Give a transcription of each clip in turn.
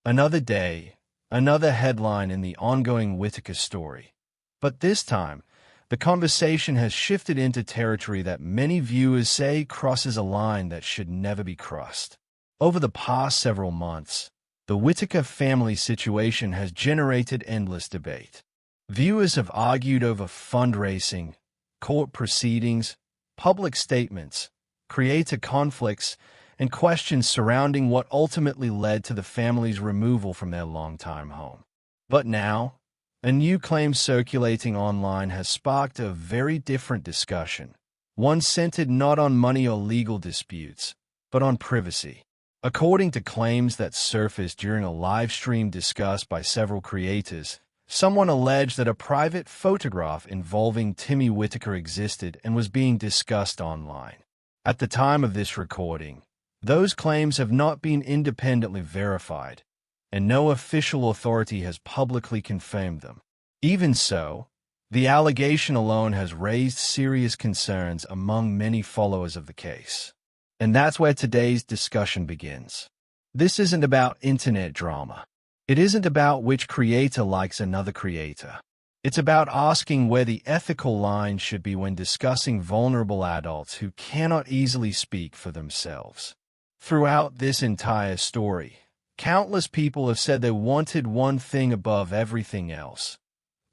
Another day, another headline in the ongoing Whitaker story. But this time, the conversation has shifted into territory that many viewers say crosses a line that should never be crossed. Over the past several months, the Whitaker family situation has generated endless debate. Viewers have argued over fundraising, court proceedings, public statements, creator conflicts, and questions surrounding what ultimately led to the family's removal from their longtime home. But now, a new claim circulating online has sparked a very different discussion, one centered not on money or legal disputes, but on privacy. According to claims that surfaced during a live stream discussed by several creators, someone alleged that a private photograph involving Timmy Whitaker existed and was being discussed online. At the time of this recording, those claims have not been independently verified, and no official authority has publicly confirmed them. Even so, the allegation alone has raised serious concerns among many followers of the case. And that's where today's discussion begins. This isn't about internet drama. It isn't about which creator likes another creator. It's about asking where the ethical line should be when discussing vulnerable adults who cannot easily speak for themselves. Throughout this entire story, countless people have said they wanted one thing above everything else: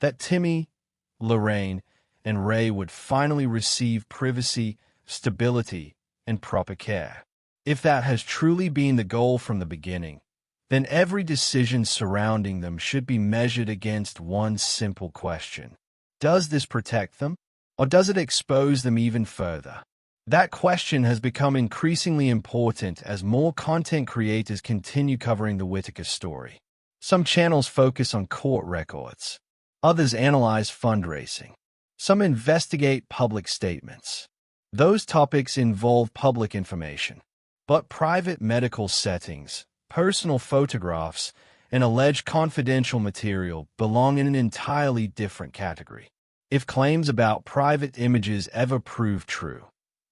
that Timmy, Lorraine, and Ray would finally receive privacy, stability, and proper care. If that has truly been the goal from the beginning, then every decision surrounding them should be measured against one simple question: does this protect them, or does it expose them even further? That question has become increasingly important as more content creators continue covering the Whitaker story. Some channels focus on court records. Others analyze fundraising. Some investigate public statements. Those topics involve public information. But private medical settings, personal photographs, and alleged confidential material belong in an entirely different category. If claims about private images ever prove true,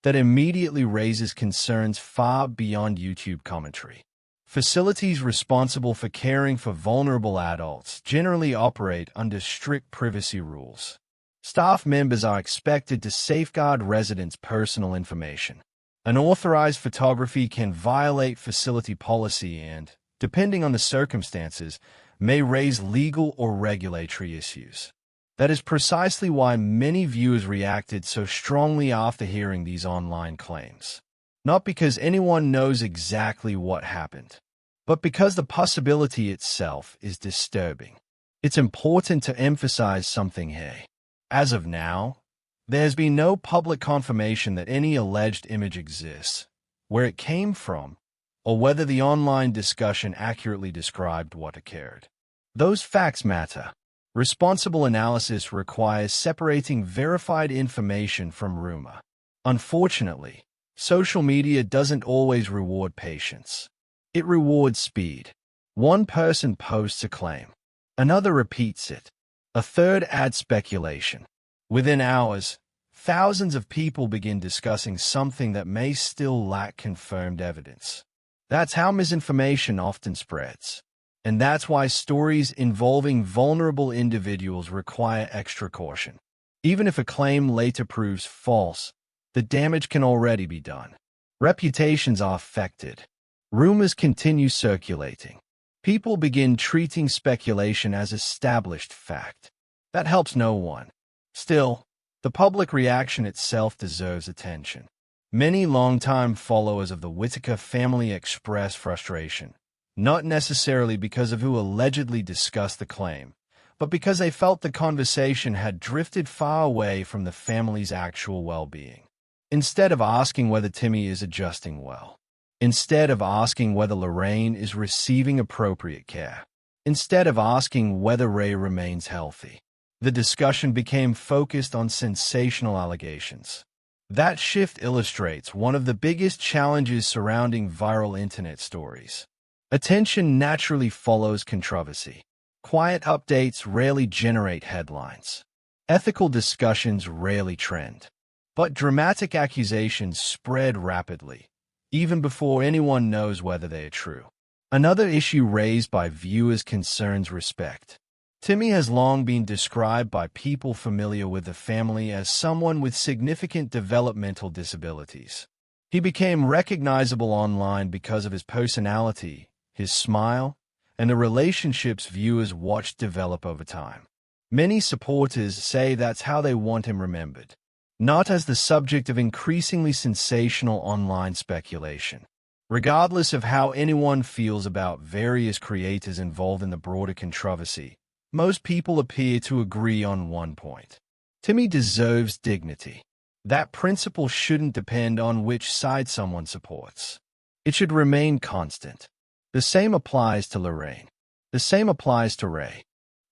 that immediately raises concerns far beyond YouTube commentary. Facilities responsible for caring for vulnerable adults generally operate under strict privacy rules. Staff members are expected to safeguard residents' personal information. Unauthorized photography can violate facility policy and, depending on the circumstances, may raise legal or regulatory issues. That is precisely why many viewers reacted so strongly after hearing these online claims. Not because anyone knows exactly what happened, but because the possibility itself is disturbing. It's important to emphasize something here. As of now, there has been no public confirmation that any alleged image exists, where it came from, or whether the online discussion accurately described what occurred. Those facts matter. Responsible analysis requires separating verified information from rumor. Unfortunately, social media doesn't always reward patience. It rewards speed. One person posts a claim. Another repeats it. A third adds speculation. Within hours, thousands of people begin discussing something that may still lack confirmed evidence. That's how misinformation often spreads. And that's why stories involving vulnerable individuals require extra caution. Even if a claim later proves false, the damage can already be done. Reputations are affected. Rumors continue circulating. People begin treating speculation as established fact. That helps no one. Still, the public reaction itself deserves attention. Many longtime followers of the Whitaker family express frustration. Not necessarily because of who allegedly discussed the claim, but because they felt the conversation had drifted far away from the family's actual well-being. Instead of asking whether Timmy is adjusting well, instead of asking whether Lorraine is receiving appropriate care, instead of asking whether Ray remains healthy, the discussion became focused on sensational allegations. That shift illustrates one of the biggest challenges surrounding viral internet stories. Attention naturally follows controversy. Quiet updates rarely generate headlines. Ethical discussions rarely trend. But dramatic accusations spread rapidly, even before anyone knows whether they are true. Another issue raised by viewers concerns respect. Timmy has long been described by people familiar with the family as someone with significant developmental disabilities. He became recognizable online because of his personality, his smile, and the relationships viewers watched develop over time. Many supporters say that's how they want him remembered, not as the subject of increasingly sensational online speculation. Regardless of how anyone feels about various creators involved in the broader controversy, most people appear to agree on one point. Timmy deserves dignity. That principle shouldn't depend on which side someone supports. It should remain constant. The same applies to Lorraine. The same applies to Ray.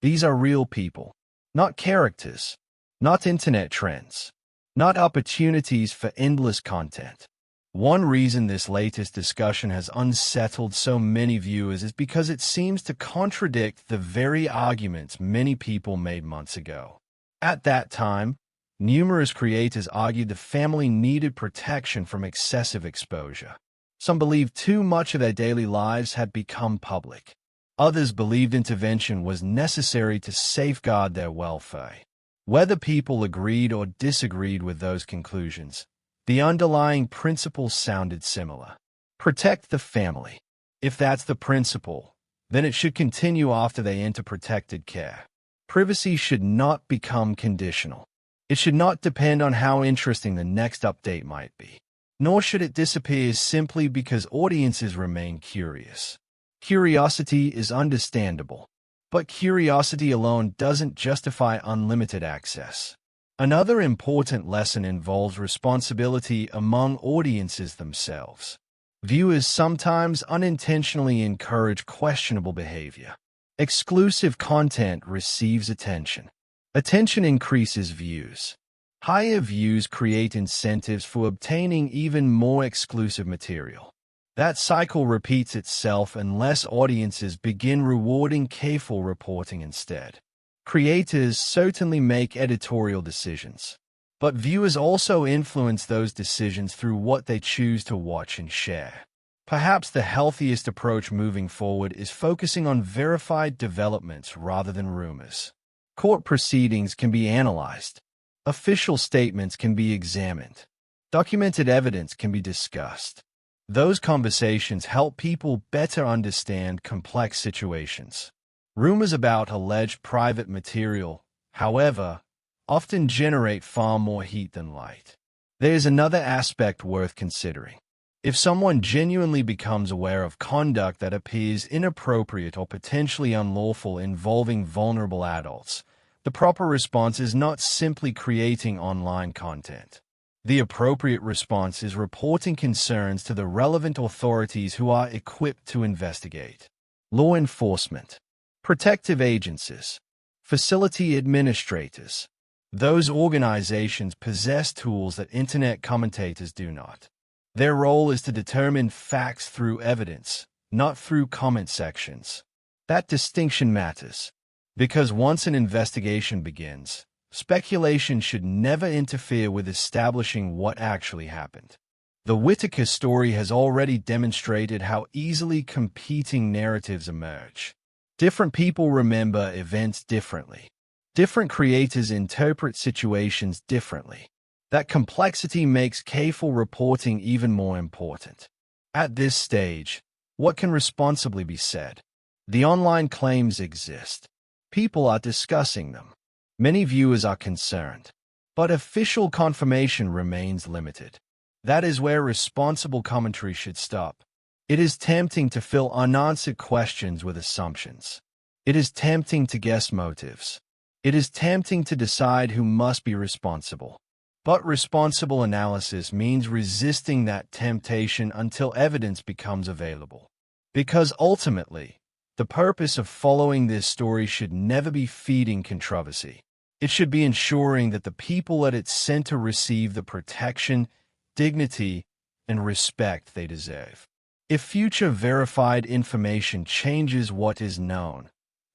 These are real people, not characters, not internet trends, not opportunities for endless content. One reason this latest discussion has unsettled so many viewers is because it seems to contradict the very arguments many people made months ago. At that time, numerous creators argued the family needed protection from excessive exposure. Some believed too much of their daily lives had become public. Others believed intervention was necessary to safeguard their welfare. Whether people agreed or disagreed with those conclusions, the underlying principle sounded similar. Protect the family. If that's the principle, then it should continue after they enter protected care. Privacy should not become conditional. It should not depend on how interesting the next update might be. Nor should it disappear simply because audiences remain curious. Curiosity is understandable, but curiosity alone doesn't justify unlimited access. Another important lesson involves responsibility among audiences themselves. Viewers sometimes unintentionally encourage questionable behavior. Exclusive content receives attention. Attention increases views. Higher views create incentives for obtaining even more exclusive material. That cycle repeats itself unless audiences begin rewarding careful reporting instead. Creators certainly make editorial decisions, but viewers also influence those decisions through what they choose to watch and share. Perhaps the healthiest approach moving forward is focusing on verified developments rather than rumors. Court proceedings can be analyzed. Official statements can be examined. Documented evidence can be discussed. Those conversations help people better understand complex situations. Rumors about alleged private material, however, often generate far more heat than light. There is another aspect worth considering. If someone genuinely becomes aware of conduct that appears inappropriate or potentially unlawful involving vulnerable adults, the proper response is not simply creating online content. The appropriate response is reporting concerns to the relevant authorities who are equipped to investigate. Law enforcement, protective agencies, facility administrators. Those organizations possess tools that internet commentators do not. Their role is to determine facts through evidence, not through comment sections. That distinction matters, because once an investigation begins, speculation should never interfere with establishing what actually happened. The Whitaker story has already demonstrated how easily competing narratives emerge. Different people remember events differently. Different creators interpret situations differently. That complexity makes careful reporting even more important. At this stage, what can responsibly be said? The online claims exist. People are discussing them. Many viewers are concerned. But official confirmation remains limited. That is where responsible commentary should stop. It is tempting to fill unanswered questions with assumptions. It is tempting to guess motives. It is tempting to decide who must be responsible. But responsible analysis means resisting that temptation until evidence becomes available. Because ultimately, the purpose of following this story should never be feeding controversy. It should be ensuring that the people at its center receive the protection, dignity, and respect they deserve. If future verified information changes what is known,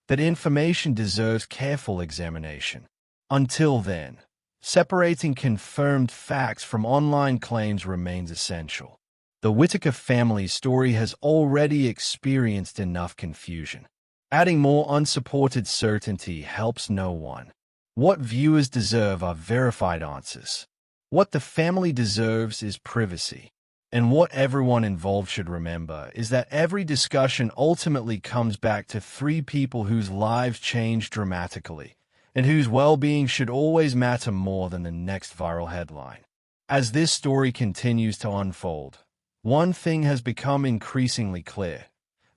that information deserves careful examination. Until then, separating confirmed facts from online claims remains essential. The Whitaker family's story has already experienced enough confusion. Adding more unsupported certainty helps no one. What viewers deserve are verified answers. What the family deserves is privacy. And what everyone involved should remember is that every discussion ultimately comes back to three people whose lives changed dramatically, and whose well-being should always matter more than the next viral headline. As this story continues to unfold, one thing has become increasingly clear.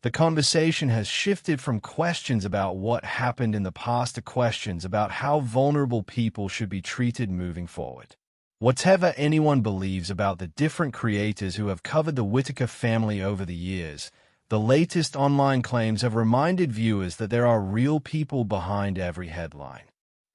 The conversation has shifted from questions about what happened in the past to questions about how vulnerable people should be treated moving forward. Whatever anyone believes about the different creators who have covered the Whitaker family over the years, the latest online claims have reminded viewers that there are real people behind every headline.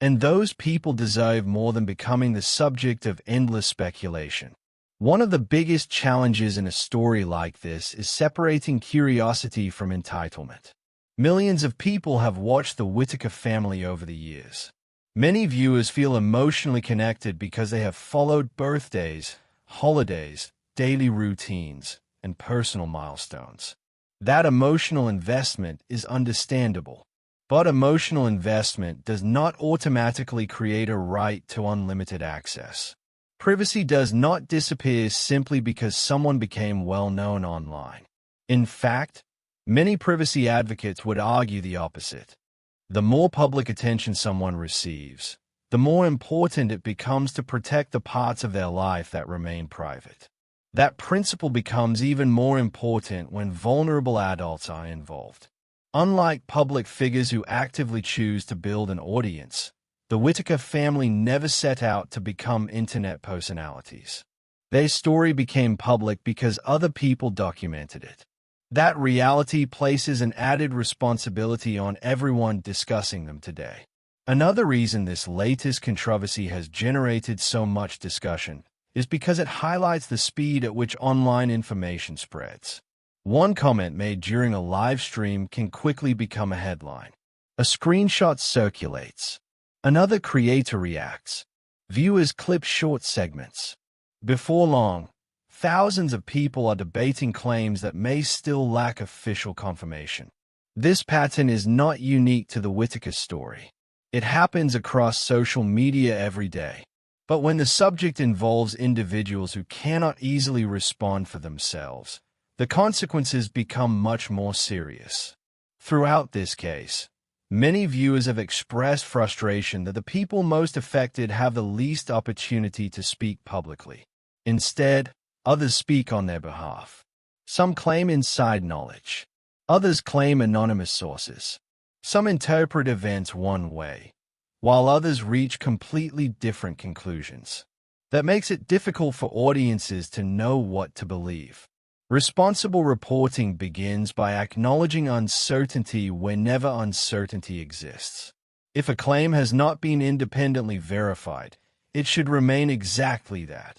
And those people deserve more than becoming the subject of endless speculation. One of the biggest challenges in a story like this is separating curiosity from entitlement. Millions of people have watched the Whitaker family over the years. Many viewers feel emotionally connected because they have followed birthdays, holidays, daily routines, and personal milestones. That emotional investment is understandable, but emotional investment does not automatically create a right to unlimited access. Privacy does not disappear simply because someone became well-known online. In fact, many privacy advocates would argue the opposite. The more public attention someone receives, the more important it becomes to protect the parts of their life that remain private. That principle becomes even more important when vulnerable adults are involved. Unlike public figures who actively choose to build an audience, the Whitaker family never set out to become internet personalities. Their story became public because other people documented it. That reality places an added responsibility on everyone discussing them today. Another reason this latest controversy has generated so much discussion is because it highlights the speed at which online information spreads. One comment made during a live stream can quickly become a headline. A screenshot circulates. Another creator reacts. Viewers clip short segments. Before long, thousands of people are debating claims that may still lack official confirmation. This pattern is not unique to the Whitaker story. It happens across social media every day. But when the subject involves individuals who cannot easily respond for themselves, the consequences become much more serious. Throughout this case, many viewers have expressed frustration that the people most affected have the least opportunity to speak publicly. Instead, others speak on their behalf. Some claim inside knowledge. Others claim anonymous sources. Some interpret events one way, while others reach completely different conclusions. That makes it difficult for audiences to know what to believe. Responsible reporting begins by acknowledging uncertainty whenever uncertainty exists. If a claim has not been independently verified, it should remain exactly that,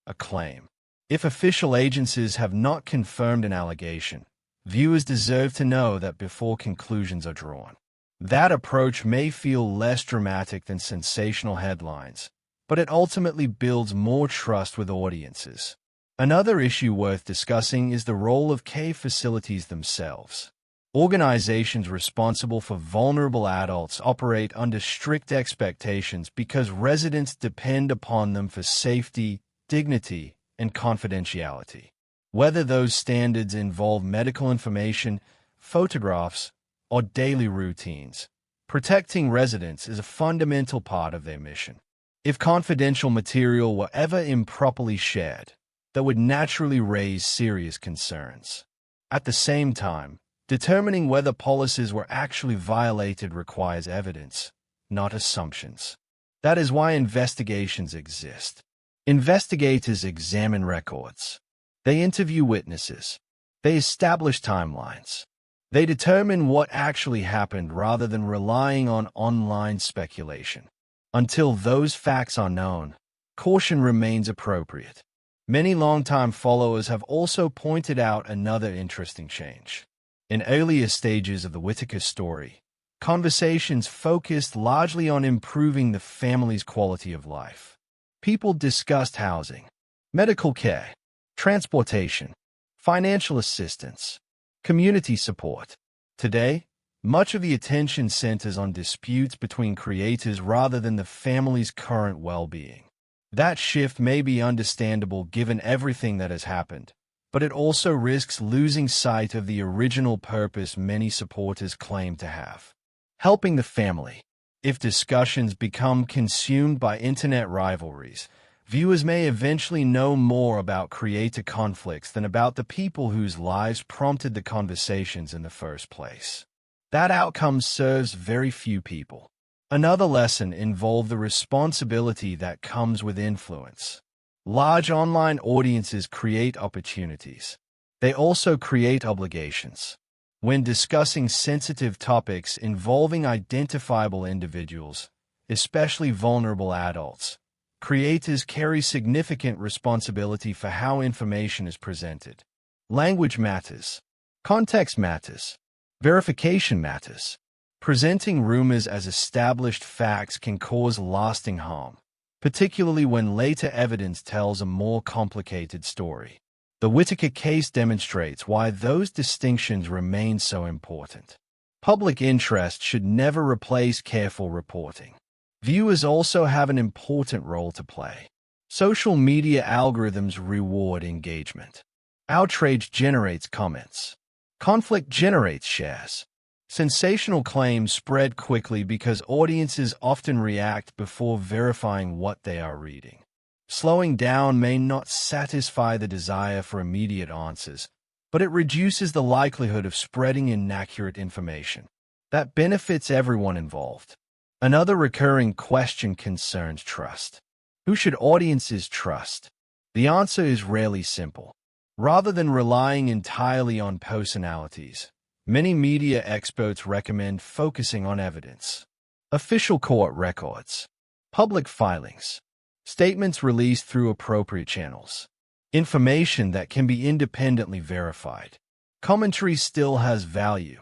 a claim. If official agencies have not confirmed an allegation, viewers deserve to know that before conclusions are drawn. That approach may feel less dramatic than sensational headlines, but it ultimately builds more trust with audiences. Another issue worth discussing is the role of care facilities themselves. Organizations responsible for vulnerable adults operate under strict expectations because residents depend upon them for safety, dignity, and confidentiality. Whether those standards involve medical information, photographs, or daily routines, protecting residents is a fundamental part of their mission. If confidential material were ever improperly shared, that would naturally raise serious concerns. At the same time, determining whether policies were actually violated requires evidence, not assumptions. That is why investigations exist. Investigators examine records. They interview witnesses. They establish timelines. They determine what actually happened rather than relying on online speculation. Until those facts are known, caution remains appropriate. Many longtime followers have also pointed out another interesting change. In earlier stages of the Whitaker story, conversations focused largely on improving the family's quality of life. People discussed housing, medical care, transportation, financial assistance, community support. Today, much of the attention centers on disputes between creators rather than the family's current well-being. That shift may be understandable given everything that has happened, but it also risks losing sight of the original purpose many supporters claim to have: helping the family. If discussions become consumed by internet rivalries, viewers may eventually know more about creator conflicts than about the people whose lives prompted the conversations in the first place. That outcome serves very few people. Another lesson involved the responsibility that comes with influence. Large online audiences create opportunities. They also create obligations. When discussing sensitive topics involving identifiable individuals, especially vulnerable adults, creators carry significant responsibility for how information is presented. Language matters. Context matters. Verification matters. Presenting rumors as established facts can cause lasting harm, particularly when later evidence tells a more complicated story. The Whitaker case demonstrates why those distinctions remain so important. Public interest should never replace careful reporting. Viewers also have an important role to play. Social media algorithms reward engagement. Outrage generates comments. Conflict generates shares. Sensational claims spread quickly because audiences often react before verifying what they are reading. Slowing down may not satisfy the desire for immediate answers, but it reduces the likelihood of spreading inaccurate information. That benefits everyone involved. Another recurring question concerns trust. Who should audiences trust? The answer is rarely simple. Rather than relying entirely on personalities, many media experts recommend focusing on evidence. Official court records, public filings, statements released through appropriate channels, information that can be independently verified. Commentary still has value,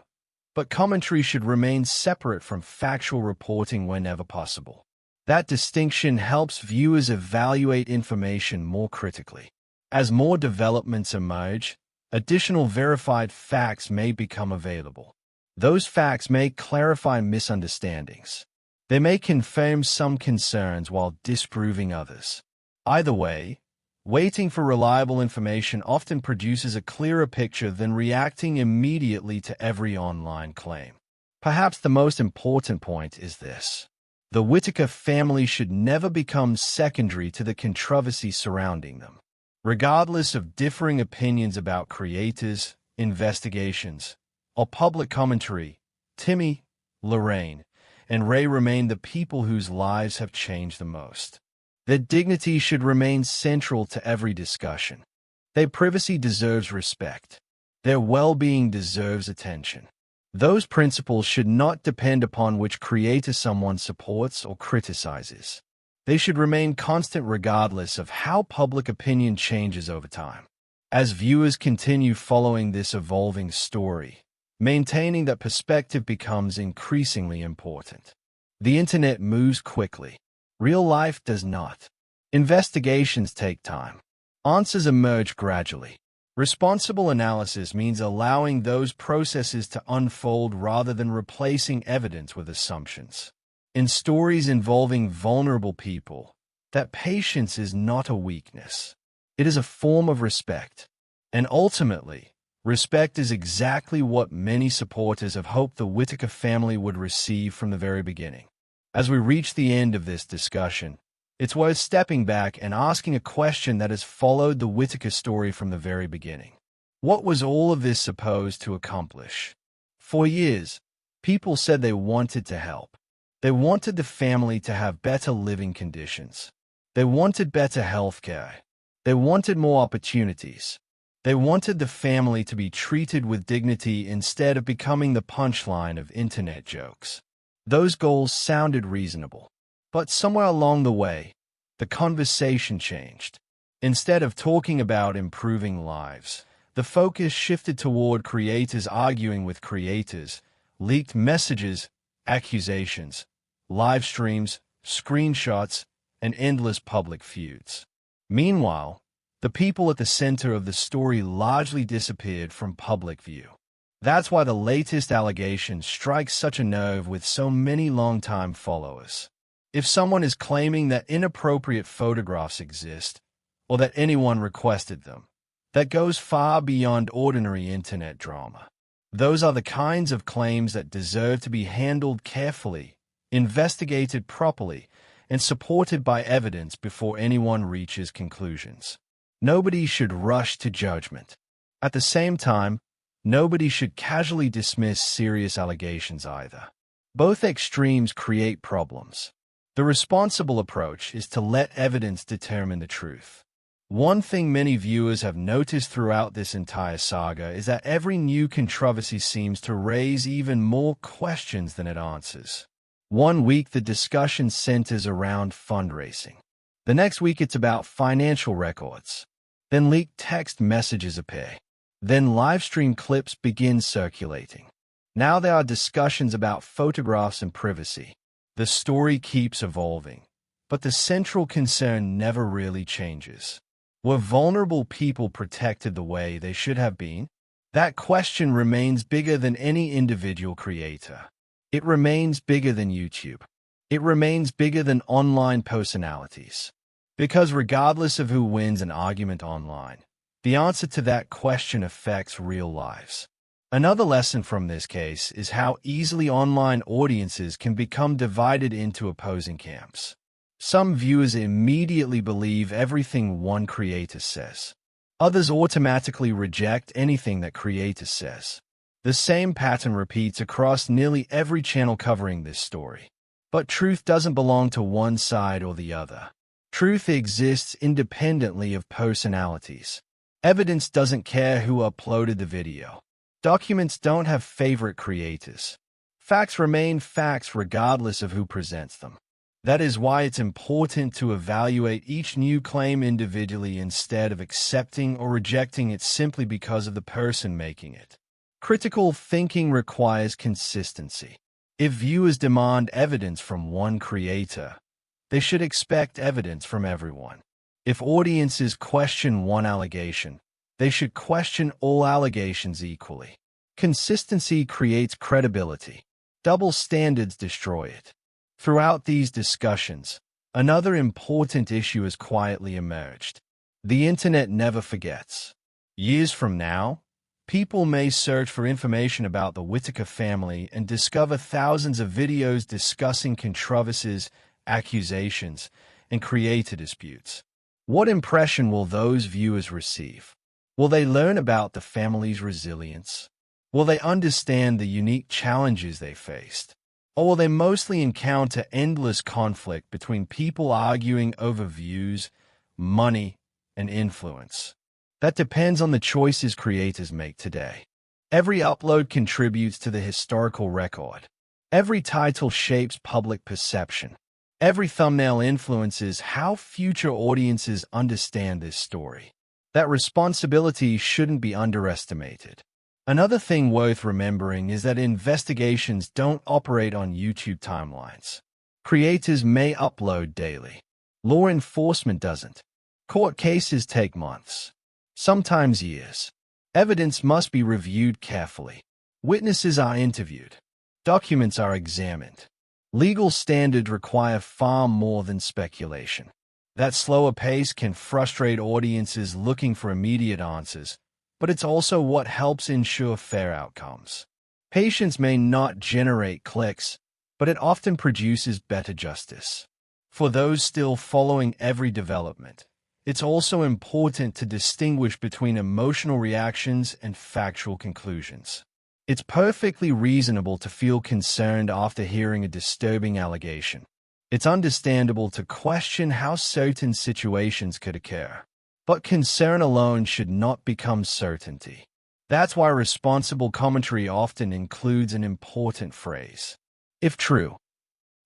but commentary should remain separate from factual reporting whenever possible. That distinction helps viewers evaluate information more critically. As more developments emerge, additional verified facts may become available. Those facts may clarify misunderstandings. They may confirm some concerns while disproving others. Either way, waiting for reliable information often produces a clearer picture than reacting immediately to every online claim. Perhaps the most important point is this: the Whitaker family should never become secondary to the controversy surrounding them. Regardless of differing opinions about creators, investigations, or public commentary, Timmy, Lorraine, and Ray remain the people whose lives have changed the most. Their dignity should remain central to every discussion. Their privacy deserves respect. Their well-being deserves attention. Those principles should not depend upon which creator someone supports or criticizes. They should remain constant regardless of how public opinion changes over time. As viewers continue following this evolving story, maintaining that perspective becomes increasingly important. The internet moves quickly. Real life does not. Investigations take time. Answers emerge gradually. Responsible analysis means allowing those processes to unfold rather than replacing evidence with assumptions. In stories involving vulnerable people, that patience is not a weakness. It is a form of respect. And ultimately, respect is exactly what many supporters have hoped the Whitaker family would receive from the very beginning. As we reach the end of this discussion, it's worth stepping back and asking a question that has followed the Whitaker story from the very beginning. What was all of this supposed to accomplish? For years, people said they wanted to help. They wanted the family to have better living conditions. They wanted better health care. They wanted more opportunities. They wanted the family to be treated with dignity instead of becoming the punchline of internet jokes. Those goals sounded reasonable. But somewhere along the way, the conversation changed. Instead of talking about improving lives, the focus shifted toward creators arguing with creators, leaked messages, accusations, live streams, screenshots, and endless public feuds. Meanwhile, The people at the center of the story largely disappeared from public view. That's why the latest allegation strikes such a nerve with so many longtime followers. If someone is claiming that inappropriate photographs exist, or that anyone requested them, that goes far beyond ordinary internet drama. Those are the kinds of claims that deserve to be handled carefully, investigated properly, and supported by evidence before anyone reaches conclusions. Nobody should rush to judgment. At the same time, nobody should casually dismiss serious allegations either. Both extremes create problems. The responsible approach is to let evidence determine the truth. One thing many viewers have noticed throughout this entire saga is that every new controversy seems to raise even more questions than it answers. One week, the discussion centers around fundraising. The next week, it's about financial records. Then leaked text messages appear. Then live-stream clips begin circulating. Now there are discussions about photographs and privacy. The story keeps evolving, but the central concern never really changes. Were vulnerable people protected the way they should have been? That question remains bigger than any individual creator. It remains bigger than YouTube. It remains bigger than online personalities. Because regardless of who wins an argument online, the answer to that question affects real lives. Another lesson from this case is how easily online audiences can become divided into opposing camps. Some viewers immediately believe everything one creator says. Others automatically reject anything that creator says. The same pattern repeats across nearly every channel covering this story. But truth doesn't belong to one side or the other. Truth exists independently of personalities. Evidence doesn't care who uploaded the video. Documents don't have favorite creators. Facts remain facts regardless of who presents them. That is why it's important to evaluate each new claim individually instead of accepting or rejecting it simply because of the person making it. Critical thinking requires consistency. If viewers demand evidence from one creator, they should expect evidence from everyone. If audiences question one allegation, they should question all allegations equally. Consistency creates credibility. Double standards destroy it. Throughout these discussions, another important issue has quietly emerged. The internet never forgets. Years from now, people may search for information about the Whitaker family and discover thousands of videos discussing controversies, accusations, and creator disputes. What impression will those viewers receive? Will they learn about the family's resilience? Will they understand the unique challenges they faced? Or will they mostly encounter endless conflict between people arguing over views, money, and influence? That depends on the choices creators make today. Every upload contributes to the historical record. Every title shapes public perception. Every thumbnail influences how future audiences understand this story. That responsibility shouldn't be underestimated. Another thing worth remembering is that investigations don't operate on YouTube timelines. Creators may upload daily. Law enforcement doesn't. Court cases take months, sometimes years. Evidence must be reviewed carefully. Witnesses are interviewed. Documents are examined. Legal standards require far more than speculation. That slower pace can frustrate audiences looking for immediate answers, but it's also what helps ensure fair outcomes. Patience may not generate clicks, but it often produces better justice. For those still following every development, it's also important to distinguish between emotional reactions and factual conclusions. It's perfectly reasonable to feel concerned after hearing a disturbing allegation. It's understandable to question how certain situations could occur. But concern alone should not become certainty. That's why responsible commentary often includes an important phrase. If true.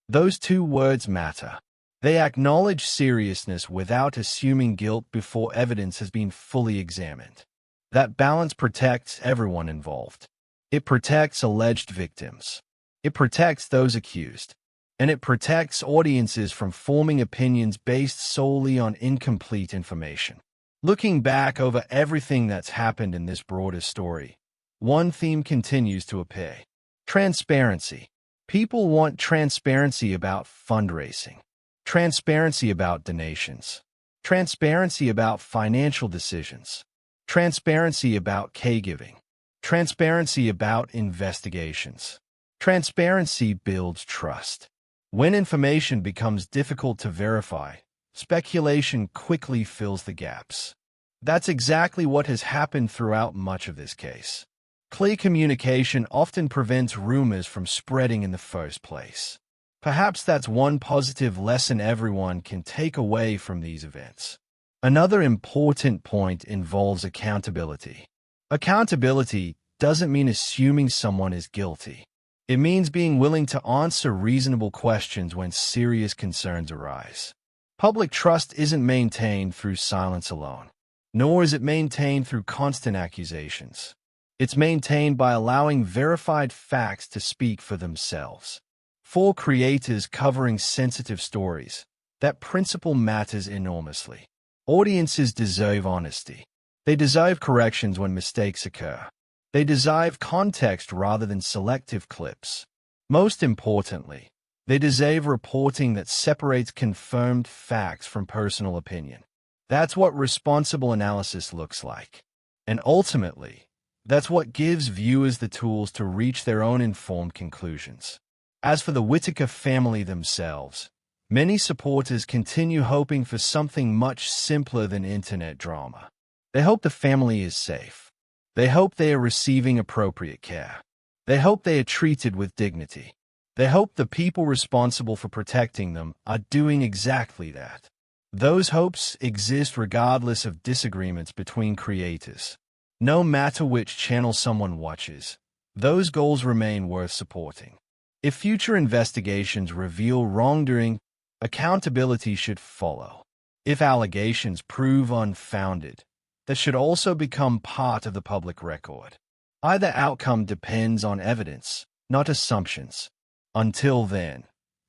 Those two words matter. They acknowledge seriousness without assuming guilt before evidence has been fully examined. That balance protects everyone involved. It protects alleged victims. It protects those accused. And it protects audiences from forming opinions based solely on incomplete information. Looking back over everything that's happened in this broader story, one theme continues to appear. Transparency. People want transparency about fundraising, transparency about donations, transparency about financial decisions, transparency about caregiving, transparency about investigations. Transparency builds trust. When information becomes difficult to verify, speculation quickly fills the gaps. That's exactly what has happened throughout much of this case. Clear communication often prevents rumors from spreading in the first place. Perhaps that's one positive lesson everyone can take away from these events. Another important point involves accountability. Accountability doesn't mean assuming someone is guilty. It means being willing to answer reasonable questions when serious concerns arise. Public trust isn't maintained through silence alone, nor is it maintained through constant accusations. It's maintained by allowing verified facts to speak for themselves. For creators covering sensitive stories, that principle matters enormously. Audiences deserve honesty. They deserve corrections when mistakes occur. They deserve context rather than selective clips. Most importantly, they deserve reporting that separates confirmed facts from personal opinion. That's what responsible analysis looks like. And ultimately, that's what gives viewers the tools to reach their own informed conclusions. As for the Whitaker family themselves, many supporters continue hoping for something much simpler than internet drama. They hope the family is safe. They hope they are receiving appropriate care. They hope they are treated with dignity. They hope the people responsible for protecting them are doing exactly that. Those hopes exist regardless of disagreements between creators. No matter which channel someone watches, those goals remain worth supporting. If future investigations reveal wrongdoing, accountability should follow. If allegations prove unfounded, that should also become part of the public record. Either outcome depends on evidence, not assumptions. Until then,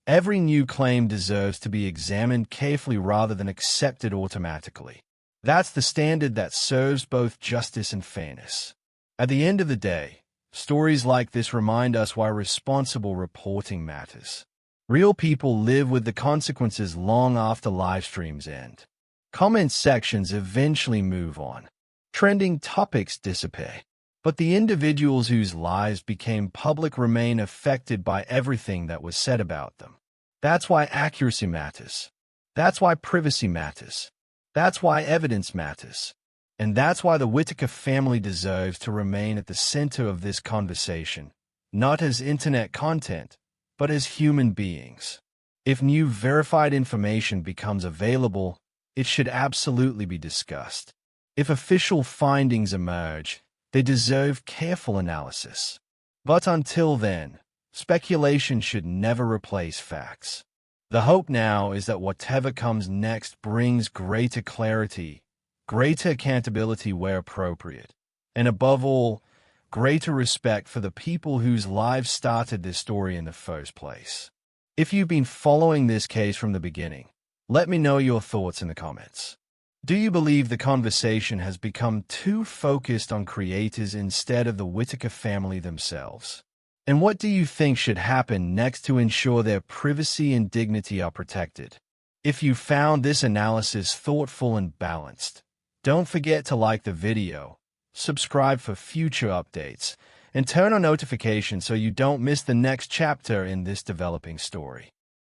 every new claim deserves to be examined carefully rather than accepted automatically. That's the standard that serves both justice and fairness. At the end of the day, stories like this remind us why responsible reporting matters. Real people live with the consequences long after live streams end. Comment sections eventually move on. Trending topics disappear. But the individuals whose lives became public remain affected by everything that was said about them. That's why accuracy matters. That's why privacy matters. That's why evidence matters. And that's why the Whitaker family deserves to remain at the center of this conversation, not as internet content, but as human beings. If new verified information becomes available, it should absolutely be discussed. If official findings emerge, they deserve careful analysis. But until then, speculation should never replace facts. The hope now is that whatever comes next brings greater clarity, greater accountability where appropriate, and above all, greater respect for the people whose lives started this story in the first place. If you've been following this case from the beginning, let me know your thoughts in the comments. Do you believe the conversation has become too focused on creators instead of the Whitaker family themselves? And what do you think should happen next to ensure their privacy and dignity are protected? If you found this analysis thoughtful and balanced, don't forget to like the video, subscribe for future updates, and turn on notifications so you don't miss the next chapter in this developing story.